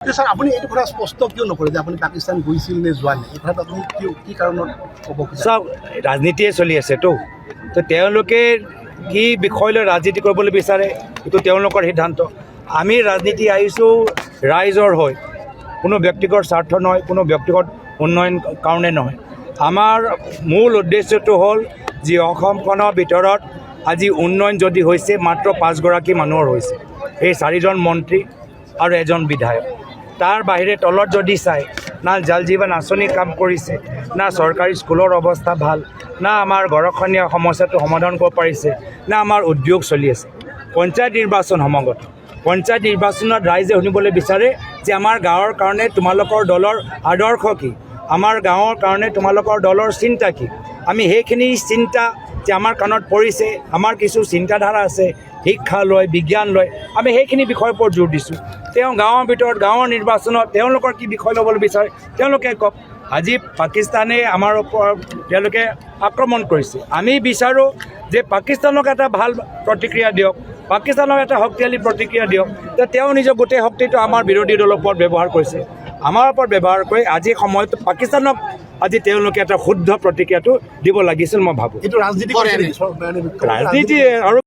Sir আপুনি এইটো কথা স্পষ্ট কিয় নকৰে যে আপুনি পাকিস্তান গৈছিল নে যোৱা নাই? এই কথাত আপুনি কি কাৰণত ক'ব খোজে? চাওক, ৰাজনীতিয়ে চলি আছেতো, তো তেওঁলোকে কি বিষয় লৈ ৰাজনীতি কৰিবলৈ বিচাৰে এইটো তেওঁলোকৰ সিদ্ধান্ত। আমি ৰাজনীতি আহিছোঁ ৰাইজৰ হৈ, কোনো ব্যক্তিগত স্বাৰ্থ নহয়, কোনো ব্যক্তিগত উন্নয়ন কাৰণে নহয়। আমাৰ মূল উদ্দেশ্যটো হ'ল যি অসমখনৰ ভিতৰত আজি উন্নয়ন যদি হৈছে মাত্ৰ 5গৰাকী মানুহৰ হৈছে, এই 4জন মন্ত্ৰী আৰু এজন বিধায়ক। তাৰ বাহিৰে তলত যদি চাই না জল জীৱন আঁচনি কাম কৰিছে, না চৰকাৰী স্কুলৰ অৱস্থা ভাল, না আমাৰ গৰাখহনীয়া সমস্যাটো সমাধান কৰিব পাৰিছে, না আমাৰ উদ্যোগ চলি আছে। পঞ্চায়ত নিৰ্বাচন সমাগত, পঞ্চায়ত নিৰ্বাচনত ৰাইজে শুনিবলৈ বিচাৰে যে আমাৰ গাঁৱৰ কাৰণে তোমালোকৰ দলৰ আদৰ্শ কি, আমাৰ গাঁৱৰ কাৰণে তোমালোকৰ দলৰ চিন্তা কি। আমি সেইখিনি চিন্তা যে আমাৰ কাণত পৰিছে, আমাৰ কিছু চিন্তাধাৰা আছে, শিক্ষা লয়, বিজ্ঞান লয়, আমি সেইখিনি বিষয়ৰ ওপৰত জোৰ দিছোঁ। তেওঁ গাঁৱৰ ভিতৰত গাঁৱৰ নিৰ্বাচনত তেওঁলোকৰ কি বিষয় ল'বলৈ বিচাৰে তেওঁলোকে কওক। আজি পাকিস্তানে আমাৰ ওপৰত তেওঁলোকে আক্ৰমণ কৰিছে, আমি বিচাৰোঁ যে পাকিস্তানক এটা ভাল প্ৰতিক্ৰিয়া দিয়ক, পাকিস্তানক এটা শক্তিশালী প্ৰতিক্ৰিয়া দিয়ক। যে তেওঁ নিজৰ গোটেই শক্তিটো আমাৰ বিৰোধী দলৰ ওপৰত ব্যৱহাৰ কৰিছে, আমাৰ ওপৰত ব্যৱহাৰ কৰি আজি সময়ত পাকিস্তানক আজি তেওঁলোকে এটা শুদ্ধ প্ৰতিক্ৰিয়াটো দিব লাগিছিল মই ভাবোঁ। এইটো ৰাজনীতি ৰাজনীতি আৰু